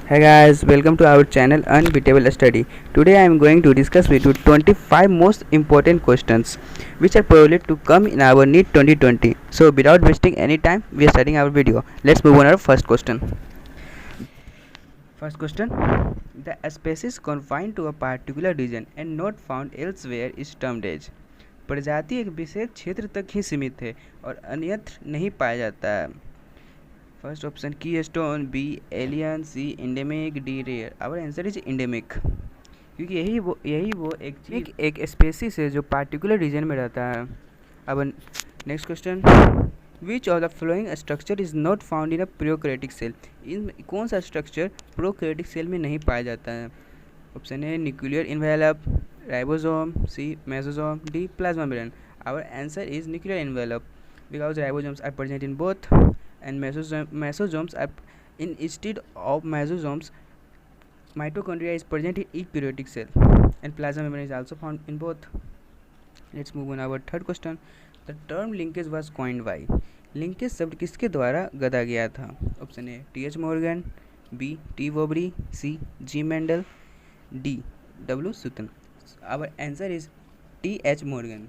Hey guys, welcome to our channel Unbeatable Study. Today I am going to discuss with you 25 most important questions which are probably to come in our NEET 2020. So without wasting any time, we are starting our video. Let's move on our first question. First question: the species confined to a particular region and not found elsewhere is termed as. प्रजाति एक विशेष क्षेत्र तक ही सीमित है और अन्यत्र नहीं पाया जाता है. First option keystone, B alien, C endemic, D rare. Our answer is endemic, क्योंकि यही वो एक स्पेसीज है जो पार्टिकुलर रीजन में रहता है. अब next question: which of the following structure is not found in a prokaryotic cell. इन कौन सा स्ट्रक्चर प्रोकैरियोटिक सेल में नहीं पाया जाता है? Option A nuclear envelope, ribosome, C mesosome, D plasma membrane. Our answer is nuclear envelope because ribosomes are present in both and mesosomes are instead of mesosomes. Mitochondria is present in eukaryotic cell and plasma membrane is also found in both. Let's move on our third question. The term linkage was coined by. Linkage शब्द किसके द्वारा गढ़ा गया था? Option A T H Morgan, B T Boveri, C G Mendel, D W Sutton. Our answer is T H Morgan,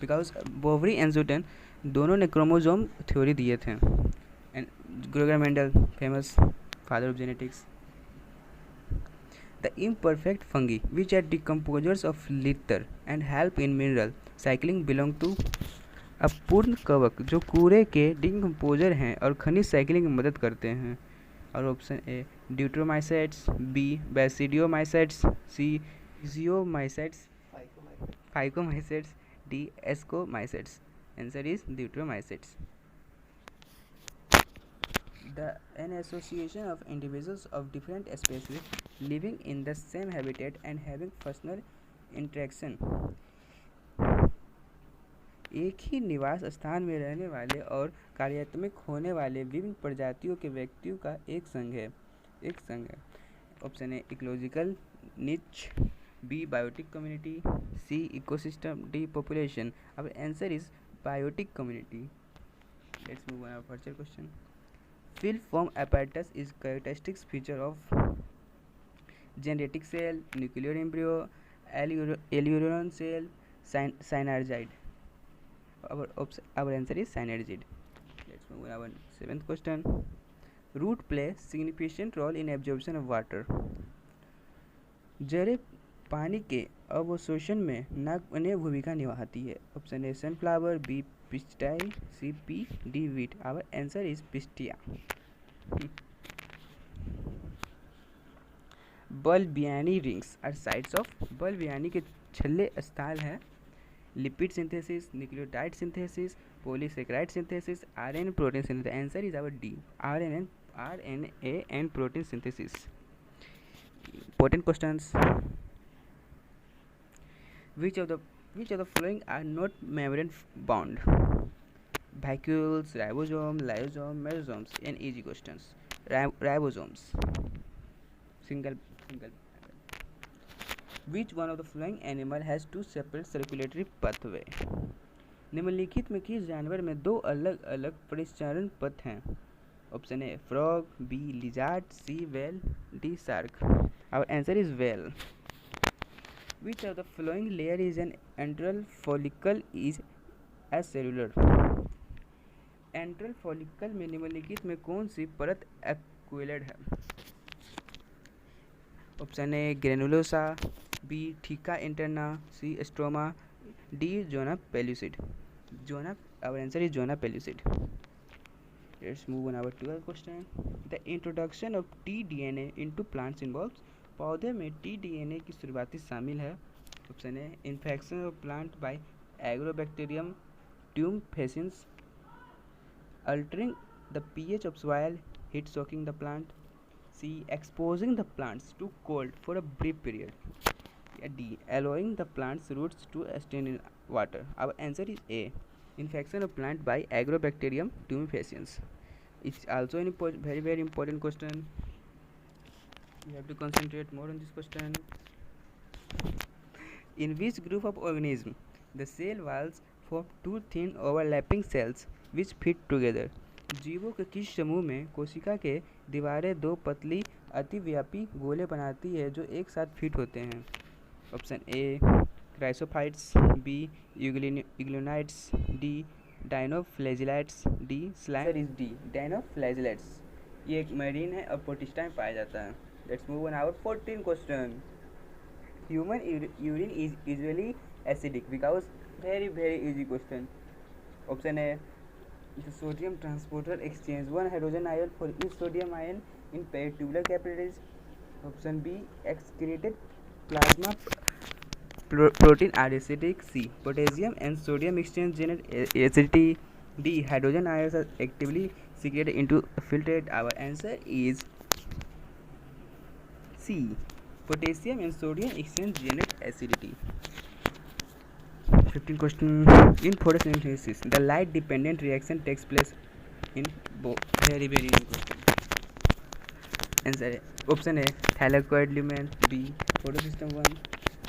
because Boveri and Sutton दोनों ने chromosome theory दिए थे. And Gregor Mendel, famous father of genetics. The imperfect fungi which are decomposers of litter and help in mineral cycling belong to. अपूर्ण कवक जो कूड़े के decomposer हैं और खनिज साइकिलिंग में मदद करते हैं. और option A deuteromycetes, B basidiomycetes, C zygomycetes, phycomycetes, D ascomycetes. Answer is deuteromycetes. An association of individuals of different species living in the same habitat and having personal interaction. एक ही निवास स्थान में रहने वाले और कार्यात्मक होने वाले विभिन्न प्रजातियों के व्यक्तियों का एक संघ है. Option A ecological niche, B biotic community, C ecosystem, D population. Our answer is biotic community. Let's move on our further question. Fill form apparatus is characteristic feature of genetic cell, nuclear embryo, alluvial cell, synergid. Our answer is synergid. Let's move on our seventh question. Root play significant role in absorption of water. जड़ें पानी के अवशोषण में नगण्य भूमिका निभाती है. Option A sunflower, B pistia, C pea, D wheat. Our answer is pistia. Balbiani rings are sites of. Balbiani के छल्ले स्थल हैं lipid synthesis, nucleotide synthesis, polysaccharide synthesis, RNA protein synthesis. Answer is our D RNA and protein synthesis. Important questions. Which of the following are not membrane bound? Vacuoles, ribosome, lysosome, mesosomes. And easy questions. Ribosomes. Single. Which one of the following animal has two separate circulatory pathway? निम्नलिखित में किस जानवर में दो अलग अलग परिचालन पथ हैं? Option A frog, B lizard, C whale, D shark. Our answer is whale. Which of the following layer is an antral follicle is acellular? Antral follicle में निम्नलिखित में कौन सी परत एक्वेलेड है? Option A granulosa, B theca interna, C stroma, D zona pellucida. Our answer is zona pellucida. Let's move on our 12th question. The introduction of tDNA into plants involves. पौधे में tDNA की शुरुआती शामिल है. Option A infection of plant by Agrobacterium tumefaciens, altering the pH of soil, heat soaking the plant, C exposing the plants to cold for a brief period, D allowing the plant's roots to stand in water. Our answer is A infection of plant by agrobacterium tumefaciens. It's also a very important question. You have to concentrate more on this question. In which group of organisms the cell walls form two thin overlapping cells which fit together? जीवों के किस समूह में कोशिका के दीवारें दो पतली अतिव्यापी गोले बनाती है जो एक साथ फिट होते हैं? Option A chrysophytes, B euglenoids, D dinoflagellates, D slime. Is D dinoflagellates. ये एक मरीन है और प्रोटिस्टा में पाया जाता है। Let's move on our 14 question. Human urine is usually acidic because very easy question. Option A, the sodium transporter exchange one hydrogen ion for each sodium ion in paired tubular capillaries. Option B, excreted plasma protein are acidic. C, potassium and sodium exchange generate acidity. D, hydrogen ions are actively secreted into filtrate. Our answer is C, potassium and sodium exchange generate acidity. 15 question. In photosynthesis, the light dependent reaction takes place in very important. Answer A. Option A, thylakoid lumen. B, photosystem 1.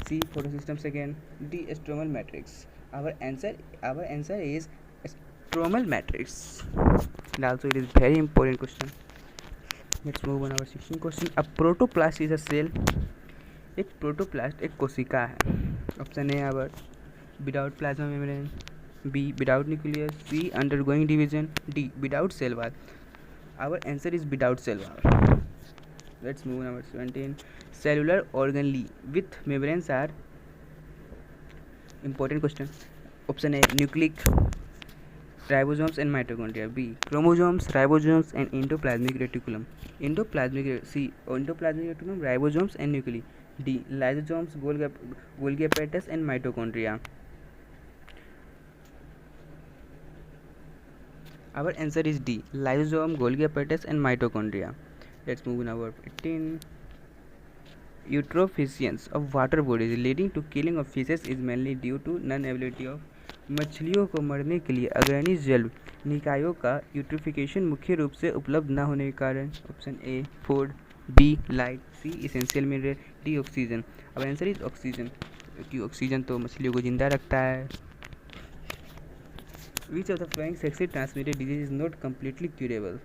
C, photosystem 2. D, stromal matrix. Our answer is stromal matrix. And also it is very important question. Let's move on our 16 question. A protoplast is a cell. एक protoplast एक कोशिका है. Option A our without plasma membrane, B without nucleus, C undergoing division, D without cell wall. Our answer is without cell wall. Let's move on number 17. Cellular organelle with membranes are important question. Option A nucleic, ribosomes and mitochondria. B chromosomes, ribosomes and endoplasmic reticulum. C endoplasmic reticulum, ribosomes and nuclei. D lysosomes, Golgi apparatus and mitochondria. Our answer is D lysosome, Golgi apparatus and mitochondria. Let's move on our 18. Eutrophiscience of water bodies leading to killing of fishes is mainly due to non-ability of. मछलियों को मरने के लिए अग्रणी जल निकायों का eutrophication मुख्य रूप से उपलब्ध न होने के कारण. Option A food, B light, C essential mineral, D oxygen. अब आंसर इज ऑक्सीजन, क्योंकि ऑक्सीजन तो मछलियों को जिंदा रखता है. Which of the following sexually transmitted disease is not completely curable?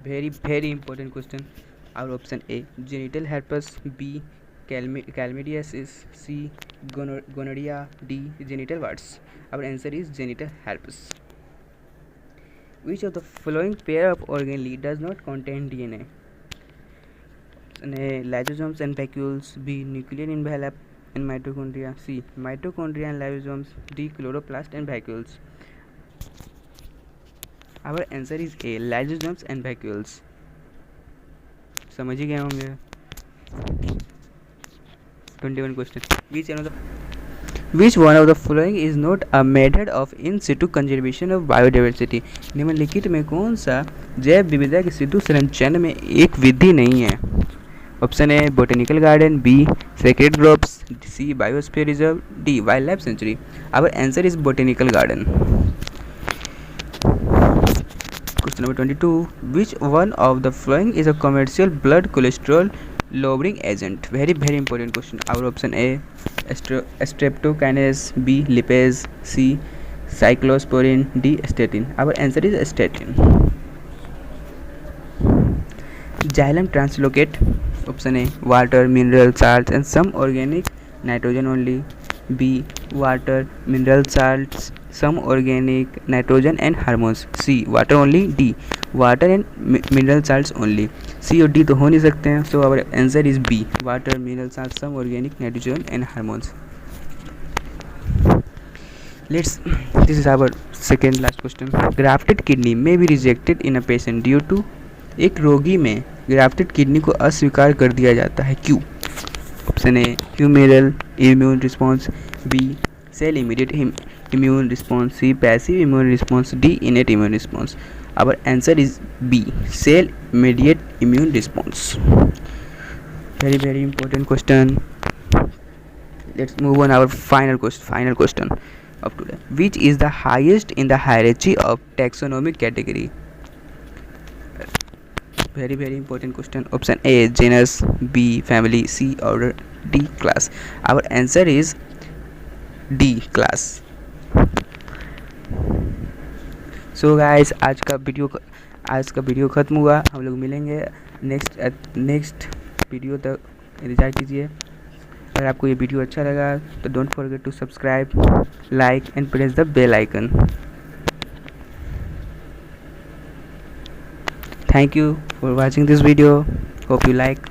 Very important question. Our option A genital herpes, B chlamydiasis, C gonorrhea, D genital warts. Our answer is genital herpes. Which of the following pair of organelle does not contain DNA? Option A lysosomes and vacuoles, B nuclear envelope and mitochondria, C mitochondria and lysosomes, D chloroplast and vacuoles. Our answer is A lysosomes and vacuoles. समझ ही गए होंगे. 21 question. Which one of the following is not a method of in situ conservation of biodiversity? निम्नलिखित में कौन सा जैव विविधता के सिद्धू संरक्षण में एक विधि नहीं है? Option A botanical garden, B sacred groves, C biosphere reserve, D wildlife sanctuary. Our answer is botanical garden. Question number 22. Which one of the following is a commercial blood cholesterol lowering agent? Very important question. Our option A streptokinase, B lipase, C cyclosporin, D statin. Our answer is statin. Xylem translocate. Option A water, mineral salts and some organic nitrogen only. B water, mineral salts, some organic nitrogen and hormones. C water only. D water and mineral salts only. C और D तो हो नहीं सकते हैं. So our answer is B water, mineral salts, some organic nitrogen and hormones. This is our second last question. Grafted kidney may be rejected in a patient due to. एक रोगी में grafted kidney को अस्वीकार कर दिया जाता है, क्यों? Option A humoral immune response, B cell immediate immune response, C passive immune response, D innate immune response. Our answer is B cell mediate immune response. Very important question. Let's move on our final question of today. Which is the highest in the hierarchy of taxonomic category? Very important question. Option A genus, B family, C order, D class. Our answer is D class. So guys आज आज का video ख़त्म हुआ, हम लोग मिलेंगे next video तक इंतज़ार कीजिए। अगर आपको ये वीडियो अच्छा लगा तो don't forget to subscribe, like and press the bell icon. Thank you for watching this video. Hope you like.